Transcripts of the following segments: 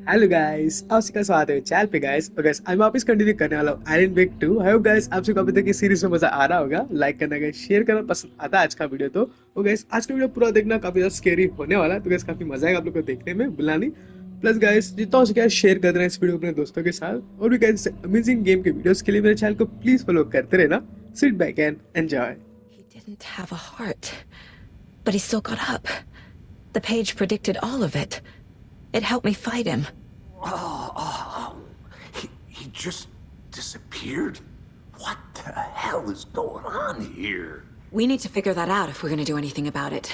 Hello guys, आप सबका स्वागत है चैनल पे गाइस। और गाइस आज मैं वापस कंटिन्यू करने वाला हूँ iron wake 2। I hope guys आप सबको अभी तक इस सीरीज में मजा आ रहा होगा। लाइक करना गाइस, शेयर करना पसंद आता है आज का वीडियो तो। और गाइस आज का वीडियो पूरा देखना, काफी ज्यादा स्केरी होने वाला है, तो गाइस काफी मजा आएगा आप लोग को देखने में, भूलना नहीं। प्लस गाइस जितना हो सके शेयर कर देना इस वीडियो को अपने दोस्तों के साथ। और भी गाइस अमेजिंग गेम के वीडियोस के लिए मेरे चैनल को प्लीज फॉलो करते रहना। Sit back and enjoy. He didn't have a heart, but he still got up. The page predicted all of it. It helped me fight him. He just disappeared? What the hell is going on here? We need to figure that out if we're gonna do anything about it.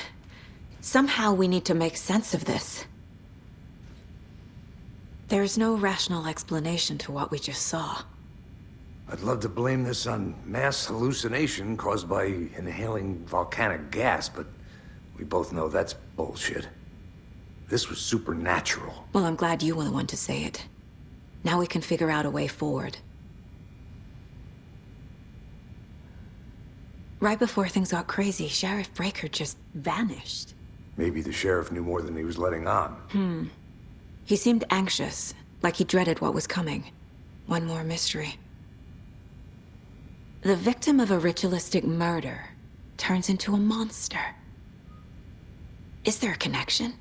Somehow we need to make sense of this. There's no rational explanation to what we just saw. I'd love to blame this on mass hallucination caused by inhaling volcanic gas, but we both know that's bullshit. This was supernatural. Well, I'm glad you were the one to say it. Now we can figure out a way forward. Right before things got crazy, Sheriff Breaker just vanished. Maybe the sheriff knew more than he was letting on. He seemed anxious, like he dreaded what was coming. One more mystery. The victim of a ritualistic murder turns into a monster. Is there a connection?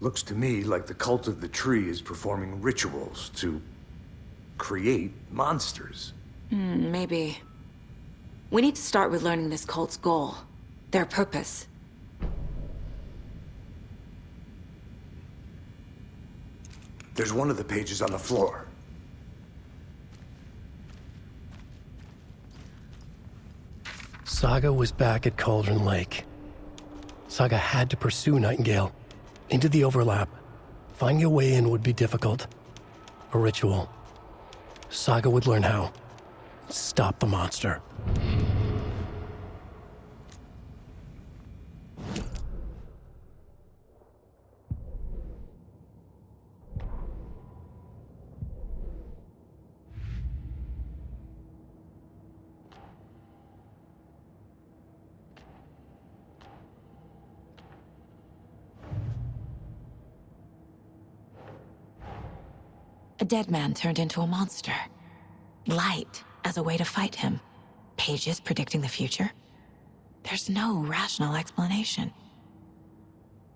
Looks to me like the cult of the tree is performing rituals to create monsters. Maybe. We need to start with learning this cult's goal. Their purpose. There's one of the pages on the floor. Saga was back at Cauldron Lake. Saga had to pursue Nightingale into the overlap. Finding a way in would be difficult. A ritual. Saga would learn how. Stop the monster. A dead man turned into a monster. Light as a way to fight him. Pages predicting the future? There's no rational explanation.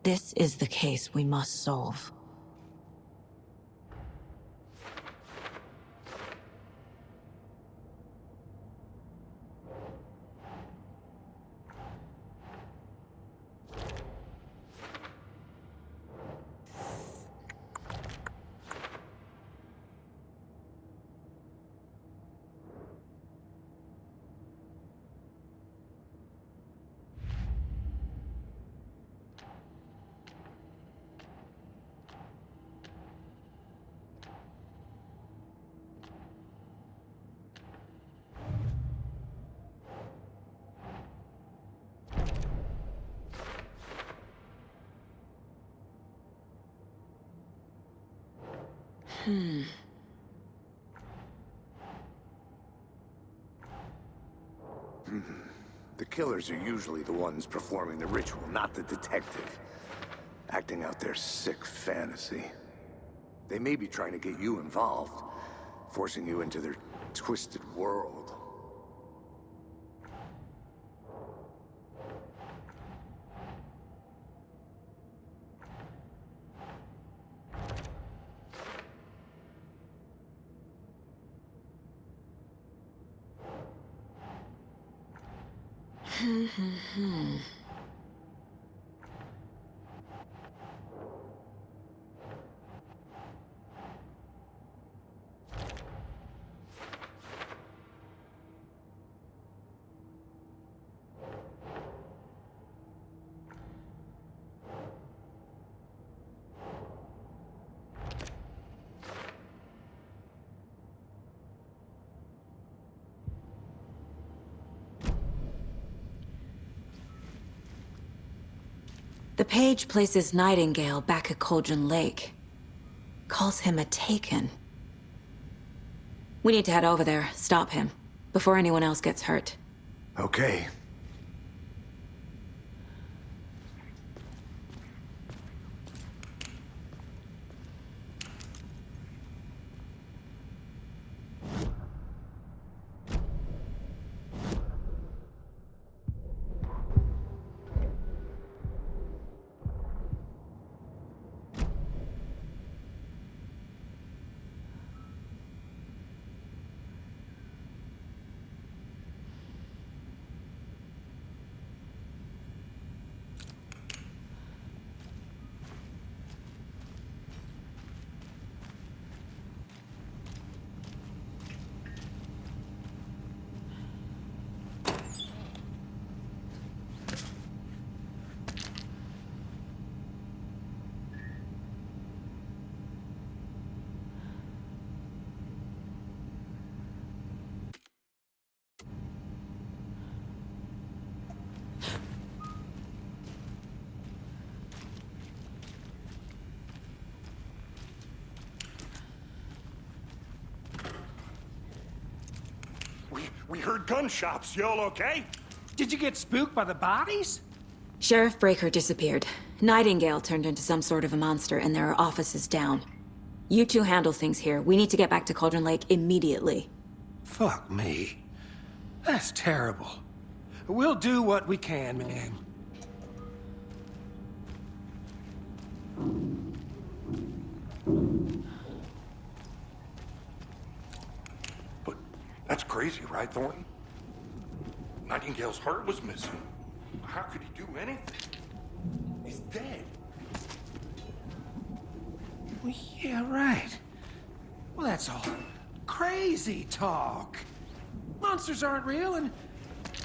This is the case we must solve. The killers are usually the ones performing the ritual, not the detective. Acting out their sick fantasy. They may be trying to get you involved, forcing you into their twisted world. The page places Nightingale back at Cauldron Lake. Calls him a Taken. We need to head over there, stop him, before anyone else gets hurt. Okay. We heard gunshots. Y'all okay? Did you get spooked by the bodies? Sheriff Breaker disappeared. Nightingale turned into some sort of a monster, and there are offices down. You two handle things here. We need to get back to Cauldron Lake immediately. Fuck me. That's terrible. We'll do what we can, man. But that's crazy, right, Thornton? Nightingale's heart was missing. How could he do anything? He's dead. Well, yeah, right. Well, that's all crazy talk. Monsters aren't real, and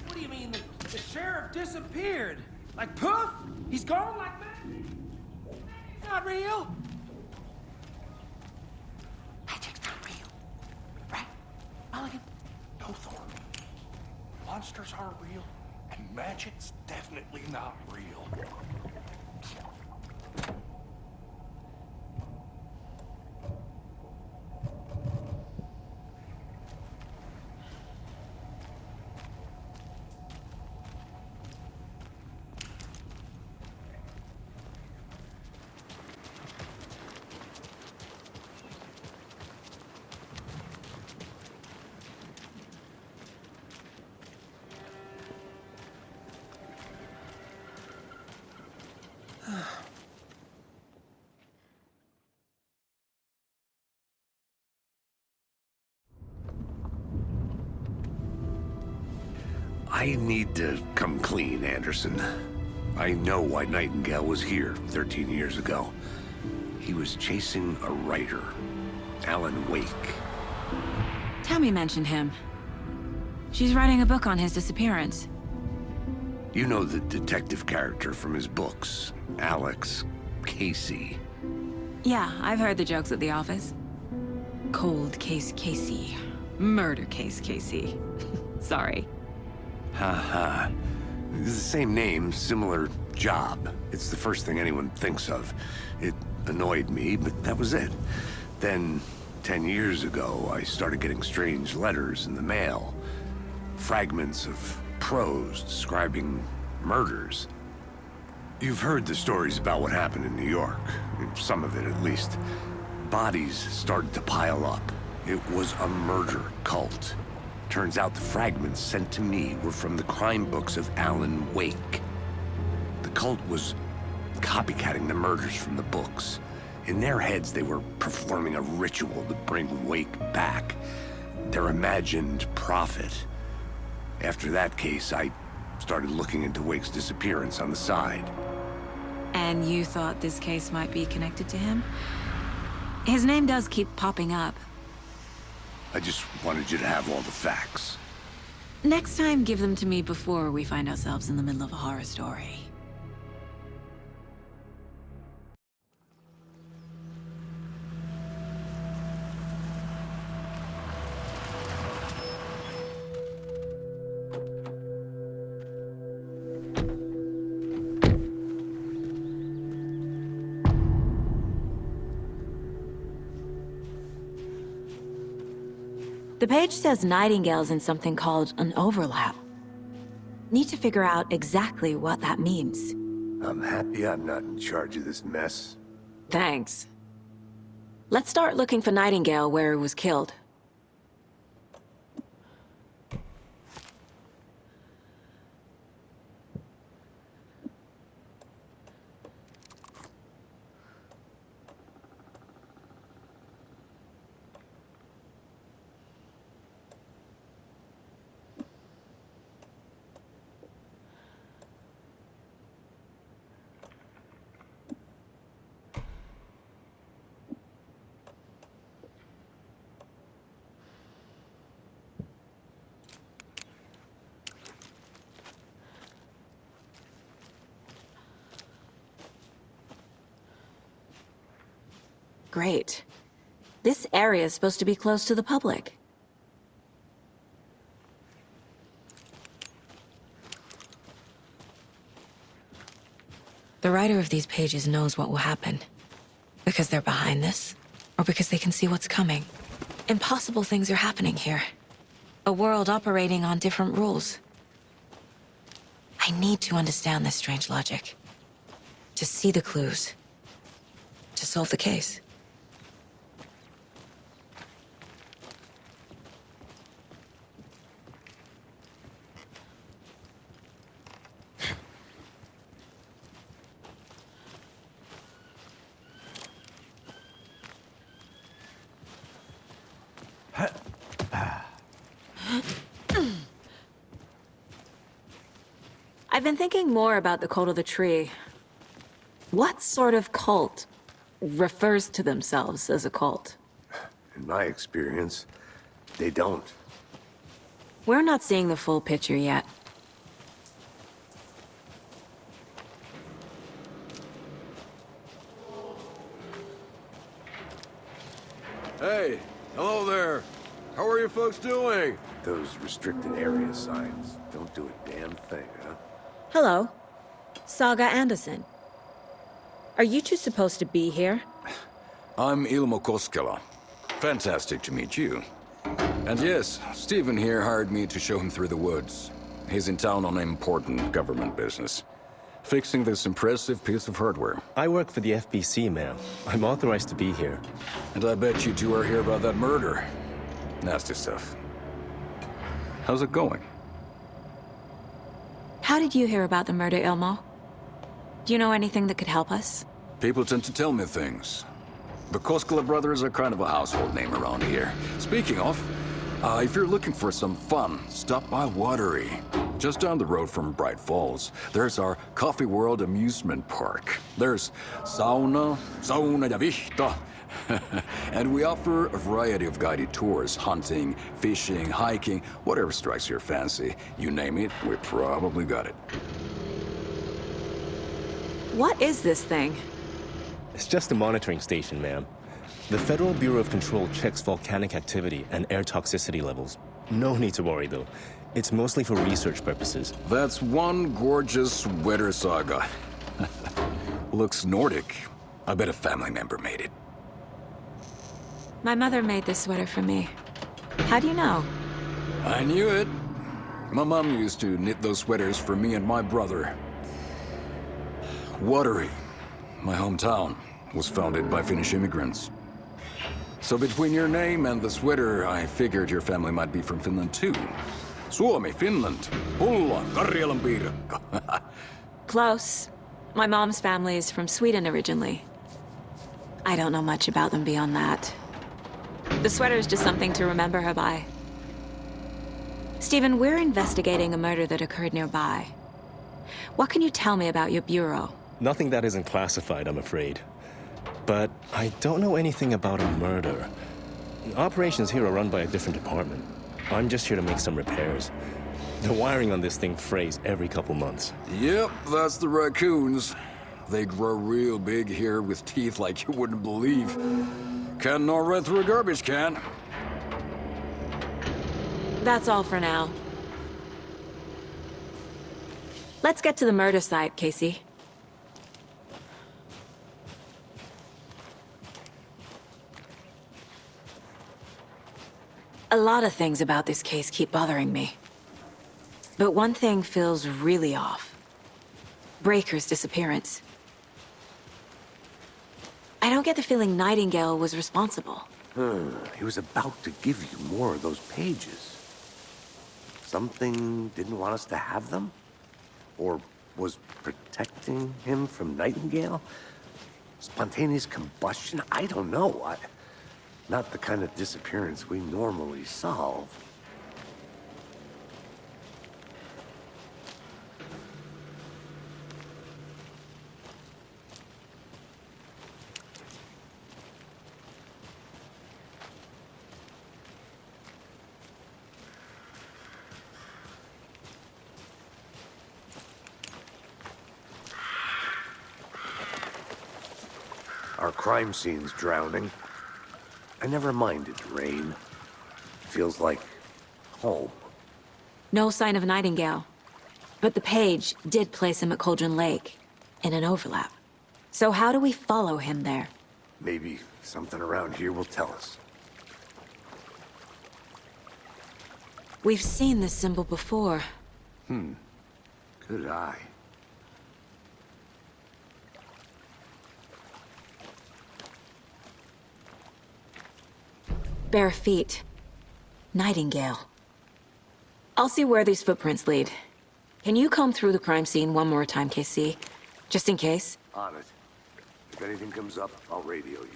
what do you mean the sheriff disappeared? Like poof? He's gone like that? He's not real. Magic's not real. Right, Mulligan? No, Thornton. Monsters aren't real, and magic's definitely not real. I need to come clean, Anderson. I know why Nightingale was here 13 years ago. He was chasing a writer, Alan Wake. Tammy mentioned him. She's writing a book on his disappearance. You know the detective character from his books, Alex Casey. Yeah, I've heard the jokes at the office. Cold case Casey. Murder case Casey. Sorry. Haha. It's the same name, similar job. It's the first thing anyone thinks of. It annoyed me, but that was it. Then, 10 years ago, I started getting strange letters in the mail. Fragments of prose describing murders. You've heard the stories about what happened in New York. Some of it, at least. Bodies started to pile up. It was a murder cult. Turns out the fragments sent to me were from the crime books of Alan Wake. The cult was copycatting the murders from the books. In their heads, they were performing a ritual to bring Wake back. Their imagined prophet. After that case, I started looking into Wake's disappearance on the side. And you thought this case might be connected to him? His name does keep popping up. I just wanted you to have all the facts. Next time, give them to me before we find ourselves in the middle of a horror story. The page says Nightingale's in something called an overlap. Need to figure out exactly what that means. I'm happy I'm not in charge of this mess. Thanks. Let's start looking for Nightingale where he was killed. Great. This area is supposed to be close to the public. The writer of these pages knows what will happen. Because they're behind this, or because they can see what's coming. Impossible things are happening here. A world operating on different rules. I need to understand this strange logic. To see the clues. To solve the case. I've been thinking more about the cult of the tree. What sort of cult refers to themselves as a cult? In my experience, they don't. We're not seeing the full picture yet. Hey, hello there. How are you folks doing? Those restricted area signs don't do a damn thing, huh? Hello. Saga Anderson. Are you two supposed to be here? I'm Ilmo Koskela. Fantastic to meet you. And yes, Stephen here hired me to show him through the woods. He's in town on important government business. Fixing this impressive piece of hardware. I work for the FBC, ma'am. I'm authorized to be here. And I bet you two are here about that murder. Nasty stuff. How's it going? How did you hear about the murder, Ilmo? Do you know anything that could help us? People tend to tell me things. The Koskela brothers are kind of a household name around here. Speaking of, if you're looking for some fun, stop by Watery. Just down the road from Bright Falls, there's our Coffee World amusement park. There's sauna ja vihta. And we offer a variety of guided tours, hunting, fishing, hiking, whatever strikes your fancy. You name it, we probably got it. What is this thing? It's just a monitoring station, ma'am. The Federal Bureau of Control checks volcanic activity and air toxicity levels. No need to worry, though. It's mostly for research purposes. That's one gorgeous sweater, Saga. Looks Nordic. I bet a family member made it. My mother made this sweater for me. How do you know? I knew it. My mom used to knit those sweaters for me and my brother. Watery, my hometown, was founded by Finnish immigrants. So between your name and the sweater, I figured your family might be from Finland too. Suomi, Finland. Pulla, Karjalan piirakka. Close. My mom's family is from Sweden originally. I don't know much about them beyond that. The sweater is just something to remember her by. Stephen, we're investigating a murder that occurred nearby. What can you tell me about your bureau? Nothing that isn't classified, I'm afraid. But I don't know anything about a murder. Operations here are run by a different department. I'm just here to make some repairs. The wiring on this thing frays every couple months. Yep, that's the raccoons. They grow real big here with teeth like you wouldn't believe. Can nor run through a garbage can. That's all for now. Let's get to the murder site, Casey. A lot of things about this case keep bothering me. But one thing feels really off. Breaker's disappearance. I don't get the feeling Nightingale was responsible. He was about to give you more of those pages. Something didn't want us to have them? Or was protecting him from Nightingale? Spontaneous combustion? I don't know. Not the kind of disappearance we normally solve. Our crime scene's drowning. I never minded rain. Feels like home. No sign of Nightingale. But the page did place him at Cauldron Lake, in an overlap. So how do we follow him there? Maybe something around here will tell us. We've seen this symbol before. Good eye. Bare feet. Nightingale. I'll see where these footprints lead. Can you comb through the crime scene one more time, KC? Just in case? On it. If anything comes up, I'll radio you.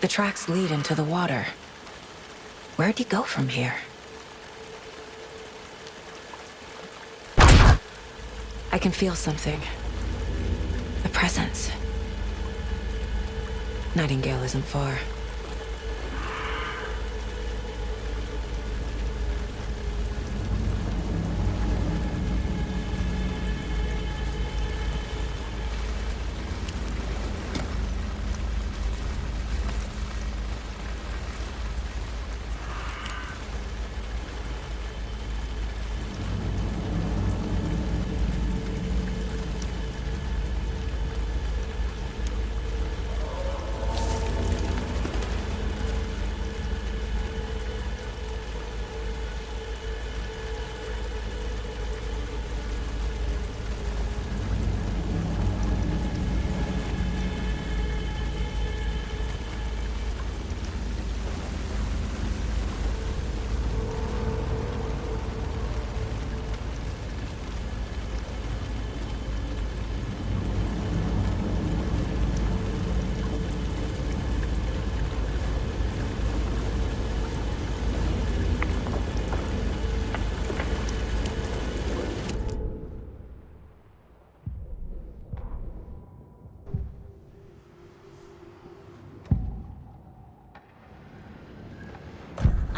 The tracks lead into the water. Where'd he go from here? I can feel something. A presence. Nightingale isn't far.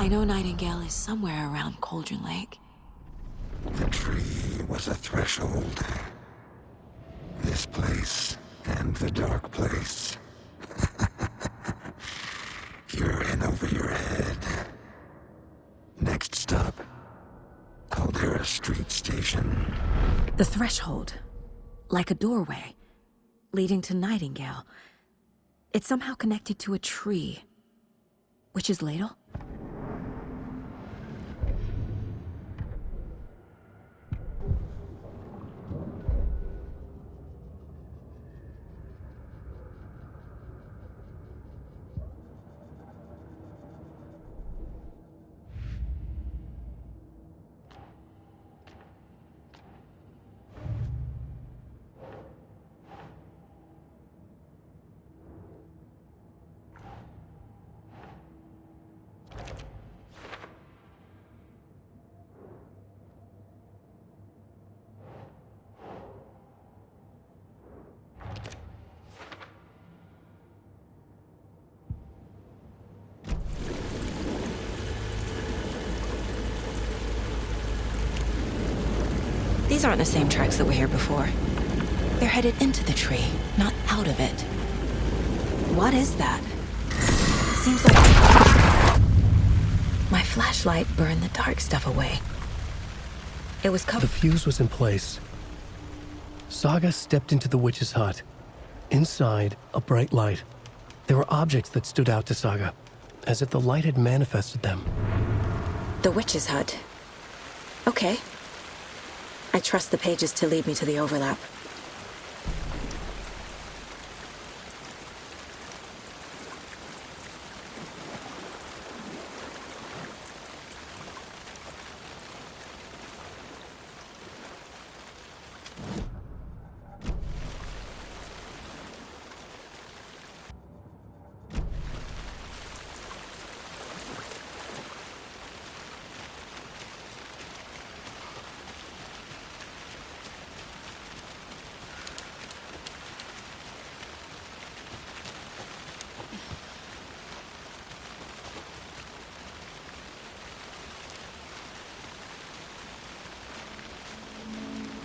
I know Nightingale is somewhere around Cauldron Lake. The tree was a threshold. This place and the dark place. You're in over your head. Next stop, Caldera Street Station. The threshold. Like a doorway. Leading to Nightingale. It's somehow connected to a tree. Witch's Ladle? These aren't the same tracks that were here before. They're headed into the tree, not out of it. What is that? Seems like... My flashlight burned the dark stuff away. It was The covered... fuse was in place. Saga stepped into the witch's hut. Inside, a bright light. There were objects that stood out to Saga, as if the light had manifested them. The witch's hut. Okay. I trust the pages to lead me to the overlap.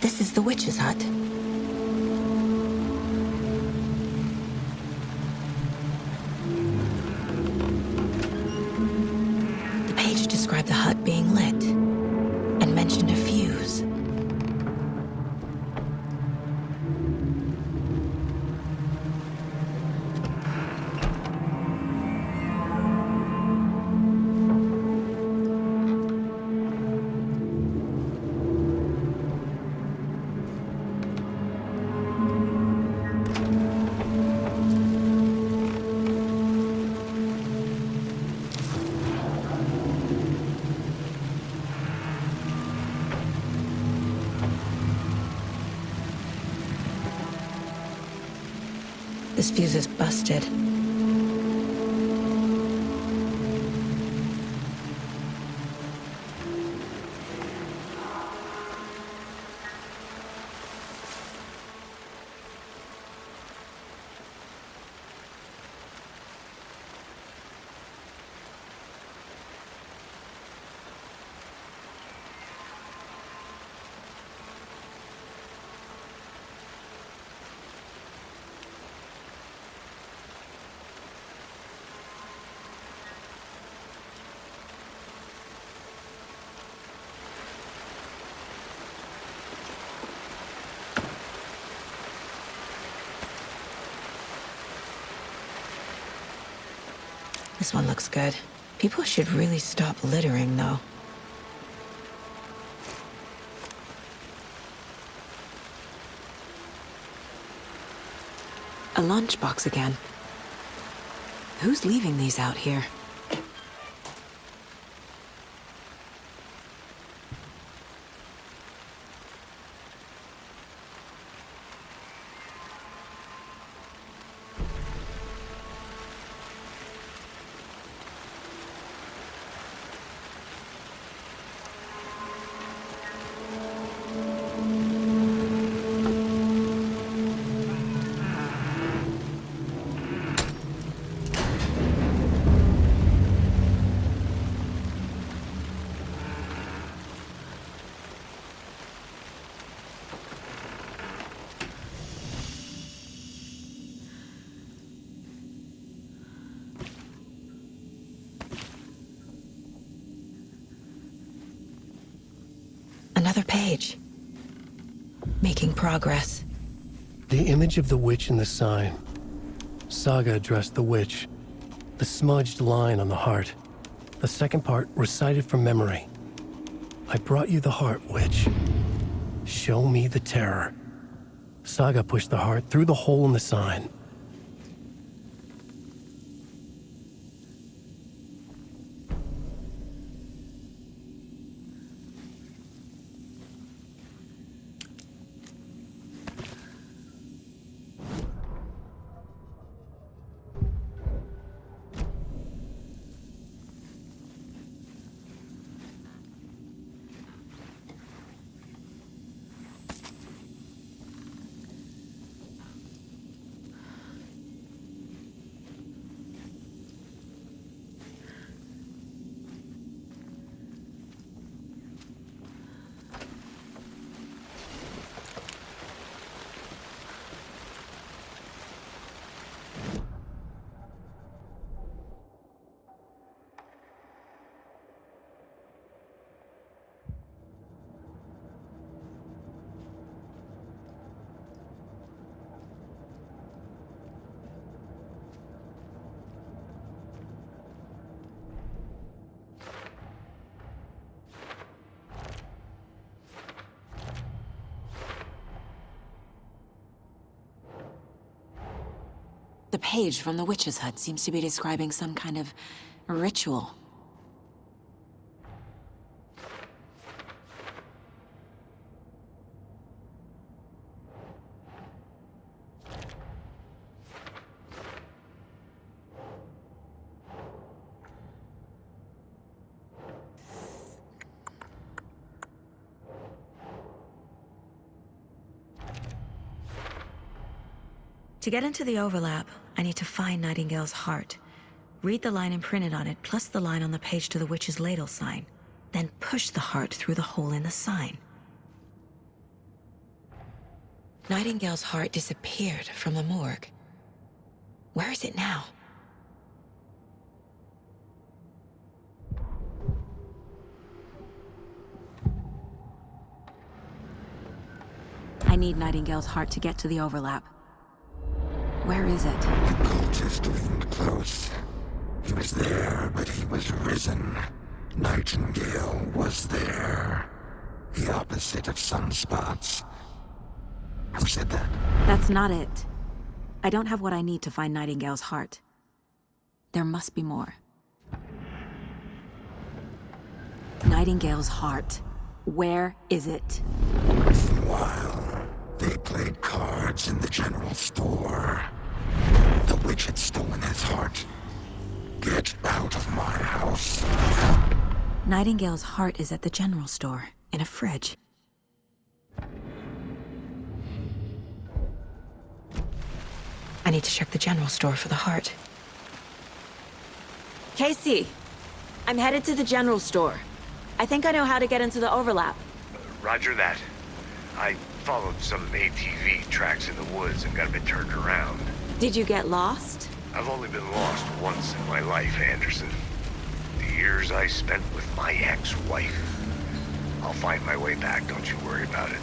This is the witch's hut. The page described the hut being lit and mentioned a fuse. This fuse is busted. This one looks good. People should really stop littering, though. A lunchbox again. Who's leaving these out here? Another page. Making progress. The image of the witch in the sign. Saga addressed the witch. The smudged line on the heart. The second part recited from memory. I brought you the heart, witch. Show me the terror. Saga pushed the heart through the hole in the sign. The page from the witch's hut seems to be describing some kind of ritual. To get into the overlap, I need to find Nightingale's heart. Read the line imprinted on it, plus the line on the page to the witch's ladle sign. Then push the heart through the hole in the sign. Nightingale's heart disappeared from the morgue. Where is it now? I need Nightingale's heart to get to the overlap. Where is it? The cultist leaned close. He was there, but he was risen. Nightingale was there. The opposite of sunspots. Who said that? That's not it. I don't have what I need to find Nightingale's heart. There must be more. Nightingale's heart. Where is it? Once in a while, they played cards in the general store. The witch had stolen his heart. Get out of my house. Nightingale's heart is at the general store, in a fridge. I need to check the general store for the heart. Casey, I'm headed to the general store. I think I know how to get into the overlap. Roger that. I followed some ATV tracks in the woods and got a bit turned around. Did you get lost? I've only been lost once in my life, Anderson. The years I spent with my ex-wife. I'll find my way back, don't you worry about it.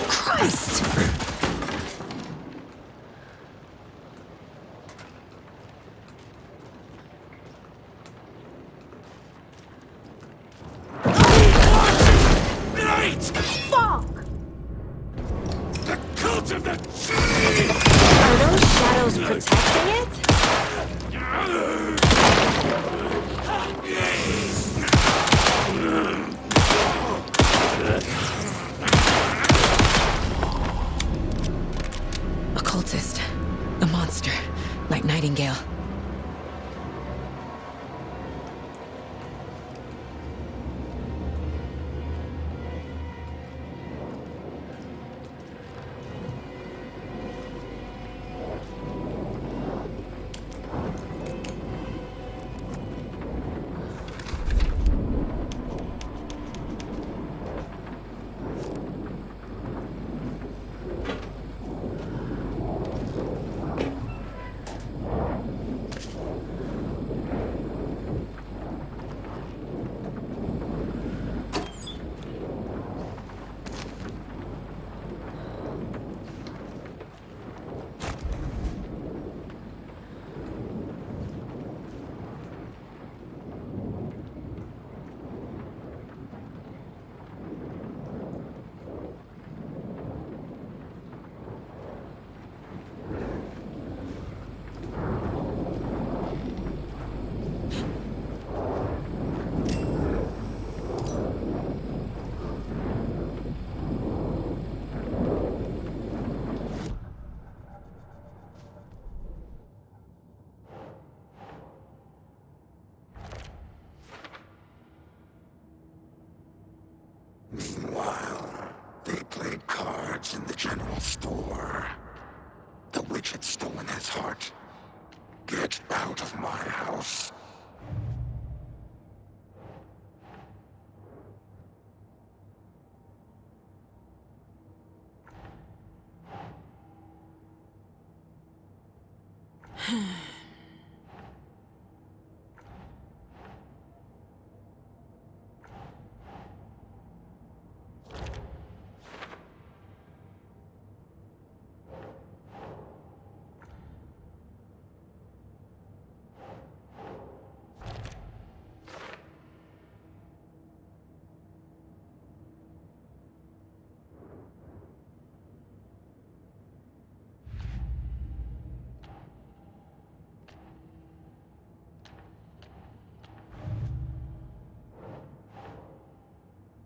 Christ! Fuck! The cult of the tree! Are those shadows protecting it? A cultist. A monster. Like Nightingale.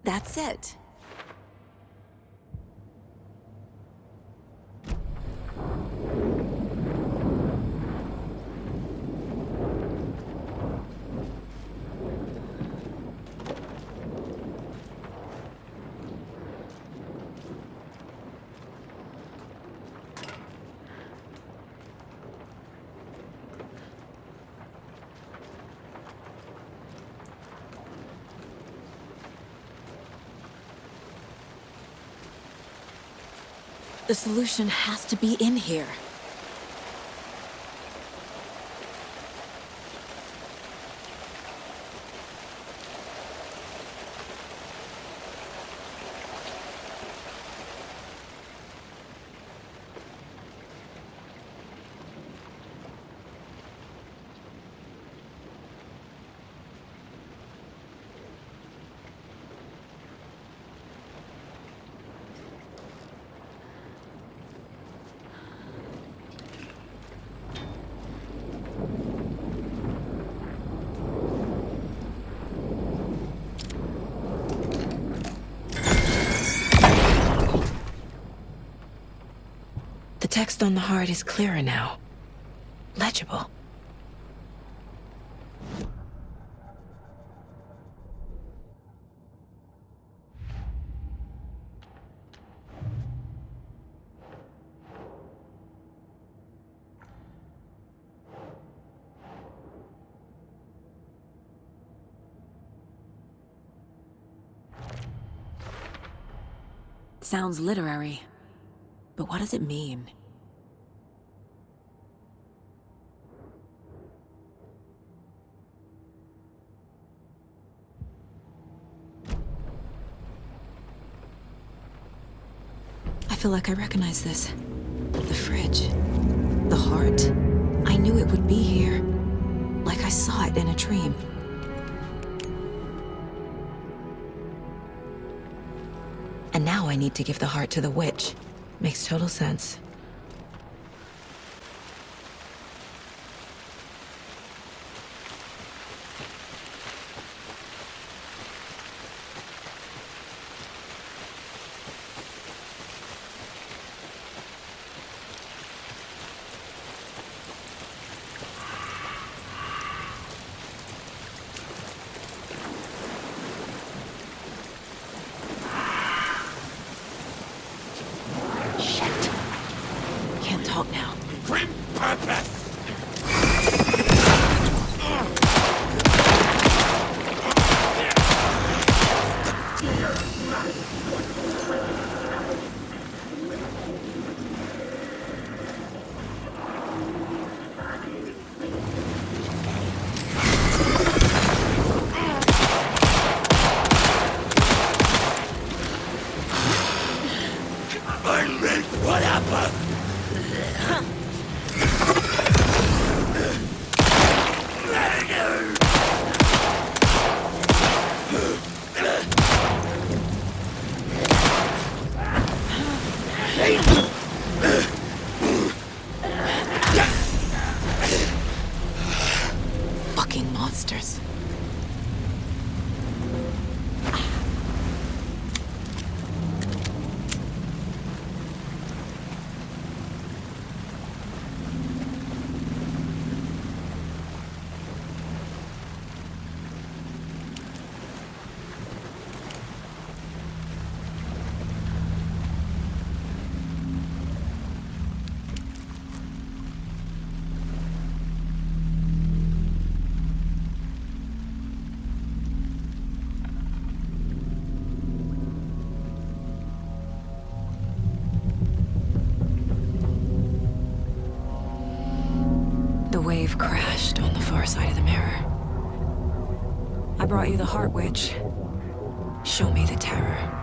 That's it. The solution has to be in here. The text on the heart is clearer now. Legible. Sounds literary, but what does it mean? I feel like I recognize this. The fridge. The heart. I knew it would be here. Like I saw it in a dream. And now I need to give the heart to the witch. Makes total sense. Can't talk now. Grim purpose! My leg, what happened? Fucking monsters. The wave crashed on the far side of the mirror. I brought you the Heart Witch. Show me the terror.